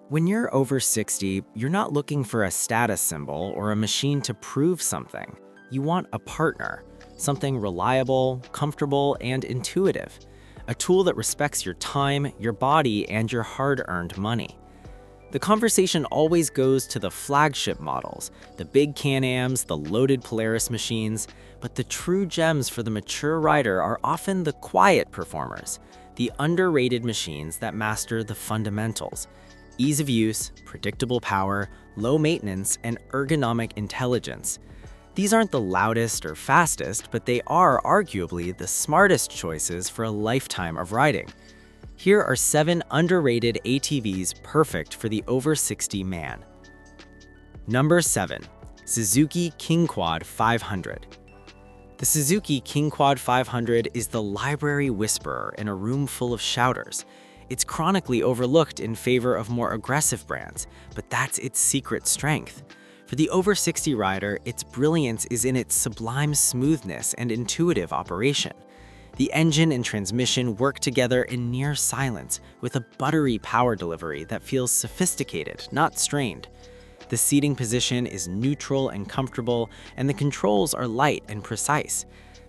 When you're over 60, you're not looking for a status symbol or a machine to prove something. You want a partner, something reliable, comfortable, and intuitive. A tool that respects your time, your body, and your hard-earned money. The conversation always goes to the flagship models, the big Can-Ams, the loaded Polaris machines, but the true gems for the mature rider are often the quiet performers, the underrated machines that master the fundamentals. Ease of use, predictable power, low maintenance, and ergonomic intelligence. These aren't the loudest or fastest, but they are arguably the smartest choices for a lifetime of riding. Here are 7 underrated ATVs perfect for the over 60 man. Number 7. Suzuki King Quad 500. The Suzuki King Quad 500 is the library whisperer in a room full of shouters. It's chronically overlooked in favor of more aggressive brands, but that's its secret strength. For the over 60 rider, its brilliance is in its sublime smoothness and intuitive operation. The engine and transmission work together in near silence with a buttery power delivery that feels sophisticated, not strained. The seating position is neutral and comfortable, and the controls are light and precise.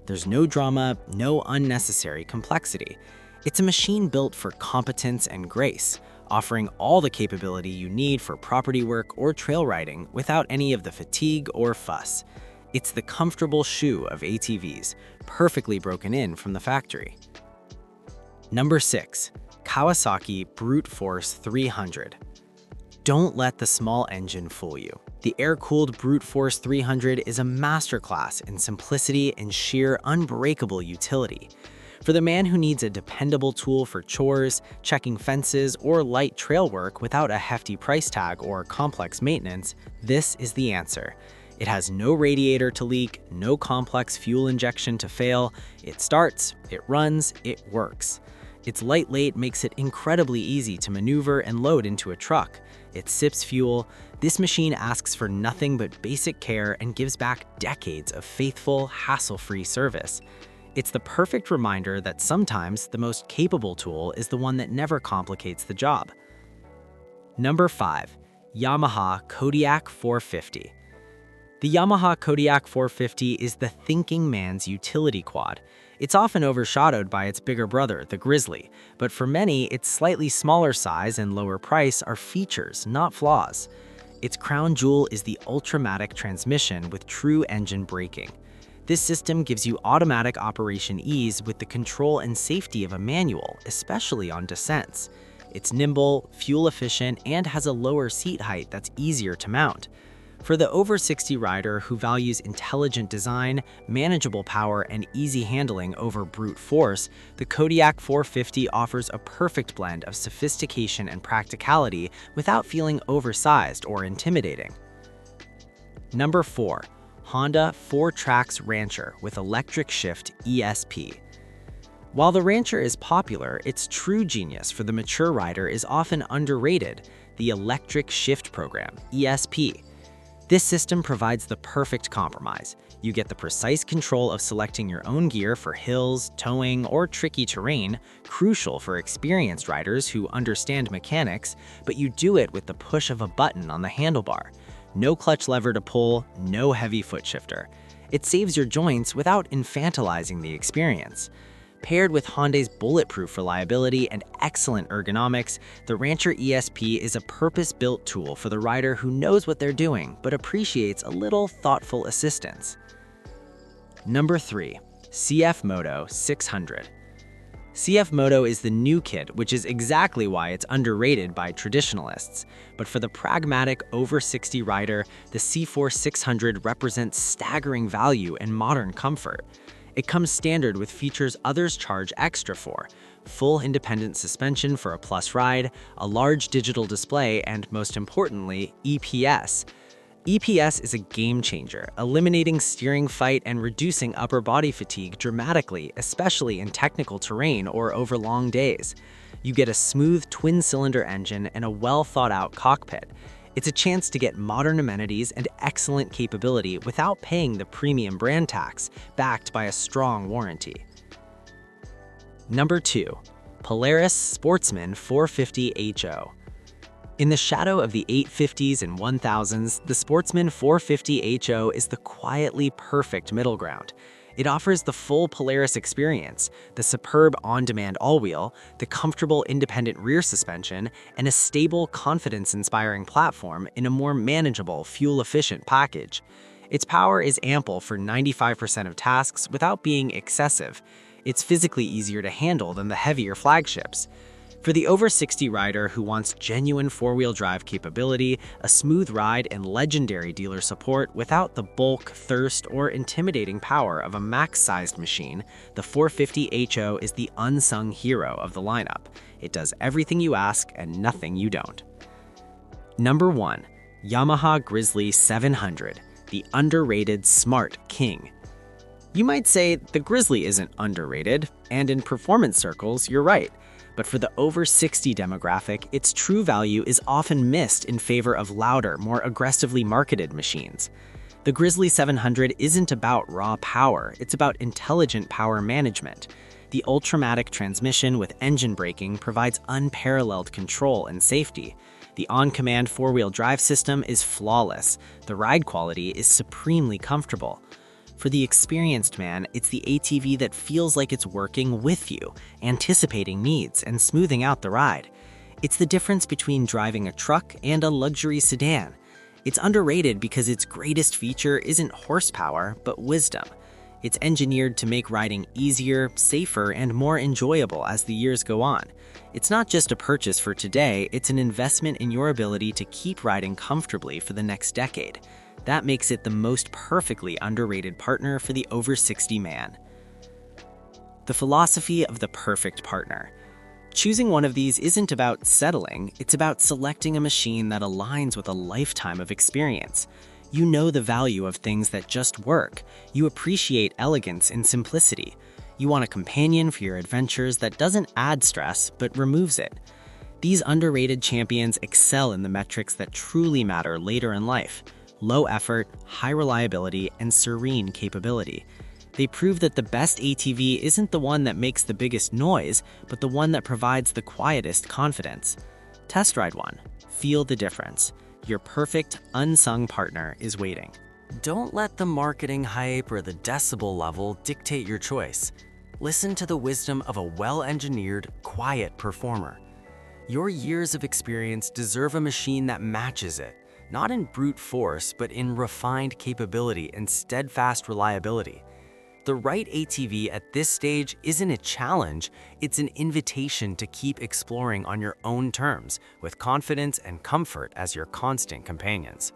There's no drama, no unnecessary complexity. It's a machine built for competence and grace, offering all the capability you need for property work or trail riding without any of the fatigue or fuss. It's the comfortable shoe of ATVs, perfectly broken in from the factory. Number 6. Kawasaki Brute Force 300. Don't let the small engine fool you. The air-cooled Brute Force 300 is a masterclass in simplicity and sheer unbreakable utility. For the man who needs a dependable tool for chores, checking fences, or light trail work without a hefty price tag or complex maintenance, this is the answer. It has no radiator to leak, no complex fuel injection to fail. It starts, it runs, it works. Its light weight makes it incredibly easy to maneuver and load into a truck. It sips fuel. This machine asks for nothing but basic care and gives back decades of faithful, hassle-free service. It's the perfect reminder that sometimes the most capable tool is the one that never complicates the job. Number 5. Yamaha Kodiak 450. The Yamaha Kodiak 450 is the thinking man's utility quad. It's often overshadowed by its bigger brother, the Grizzly, but for many, its slightly smaller size and lower price are features, not flaws. Its crown jewel is the Ultramatic transmission with true engine braking. This system gives you automatic operation ease with the control and safety of a manual, especially on descents. It's nimble, fuel efficient, and has a lower seat height that's easier to mount. For the over 60 rider who values intelligent design, manageable power, and easy handling over brute force, the Kodiak 450 offers a perfect blend of sophistication and practicality without feeling oversized or intimidating. Number 4. Honda 4Trax Rancher with electric shift ESP. While the Rancher is popular, its true genius for the mature rider is often underrated, the electric shift program, ESP. This system provides the perfect compromise. You get the precise control of selecting your own gear for hills, towing, or tricky terrain, crucial for experienced riders who understand mechanics, but you do it with the push of a button on the handlebar. No clutch lever to pull, no heavy foot shifter. It saves your joints without infantilizing the experience. Paired with Hyundai's bulletproof reliability and excellent ergonomics, the Rancher ESP is a purpose-built tool for the rider who knows what they're doing but appreciates a little thoughtful assistance. Number 3. CF Moto 600. CF Moto is the new kid, which is exactly why it's underrated by traditionalists. But for the pragmatic over 60 rider, the C4 600 represents staggering value and modern comfort. It comes standard with features others charge extra for: full independent suspension for a plus ride, a large digital display, and most importantly, EPS. EPS is a game changer, eliminating steering fight and reducing upper body fatigue dramatically, especially in technical terrain or over long days. You get a smooth twin-cylinder engine and a well-thought-out cockpit. It's a chance to get modern amenities and excellent capability without paying the premium brand tax, backed by a strong warranty. Number 2. Polaris Sportsman 450 HO. In the shadow of the 850s and 1000s, the Sportsman 450 HO is the quietly perfect middle ground. It offers the full Polaris experience, the superb on-demand all-wheel, the comfortable independent rear suspension, and a stable, confidence-inspiring platform in a more manageable, fuel-efficient package. Its power is ample for 95% of tasks without being excessive. It's physically easier to handle than the heavier flagships. For the over 60 rider who wants genuine four-wheel drive capability, a smooth ride, and legendary dealer support without the bulk, thirst, or intimidating power of a max-sized machine, the 450 HO is the unsung hero of the lineup. It does everything you ask and nothing you don't. Number 1. Yamaha Grizzly 700, the underrated smart king. You might say the Grizzly isn't underrated, and in performance circles, you're right. But for the over 60 demographic, its true value is often missed in favor of louder, more aggressively marketed machines. The Grizzly 700 isn't about raw power, it's about intelligent power management. The Ultramatic transmission with engine braking provides unparalleled control and safety. The on-command four-wheel drive system is flawless. The ride quality is supremely comfortable. For the experienced man, it's the ATV that feels like it's working with you, anticipating needs and smoothing out the ride. It's the difference between driving a truck and a luxury sedan. It's underrated because its greatest feature isn't horsepower, but wisdom. It's engineered to make riding easier, safer, and more enjoyable as the years go on. It's not just a purchase for today, it's an investment in your ability to keep riding comfortably for the next decade. That makes it the most perfectly underrated partner for the over 60 man. The philosophy of the perfect partner. Choosing one of these isn't about settling, it's about selecting a machine that aligns with a lifetime of experience. You know the value of things that just work. You appreciate elegance and simplicity. You want a companion for your adventures that doesn't add stress, but removes it. These underrated champions excel in the metrics that truly matter later in life. Low effort, high reliability, and serene capability. They prove that the best ATV isn't the one that makes the biggest noise, but the one that provides the quietest confidence. Test ride one. Feel the difference. Your perfect, unsung partner is waiting. Don't let the marketing hype or the decibel level dictate your choice. Listen to the wisdom of a well-engineered, quiet performer. Your years of experience deserve a machine that matches it. Not in brute force, but in refined capability and steadfast reliability. The right ATV at this stage isn't a challenge, it's an invitation to keep exploring on your own terms, with confidence and comfort as your constant companions.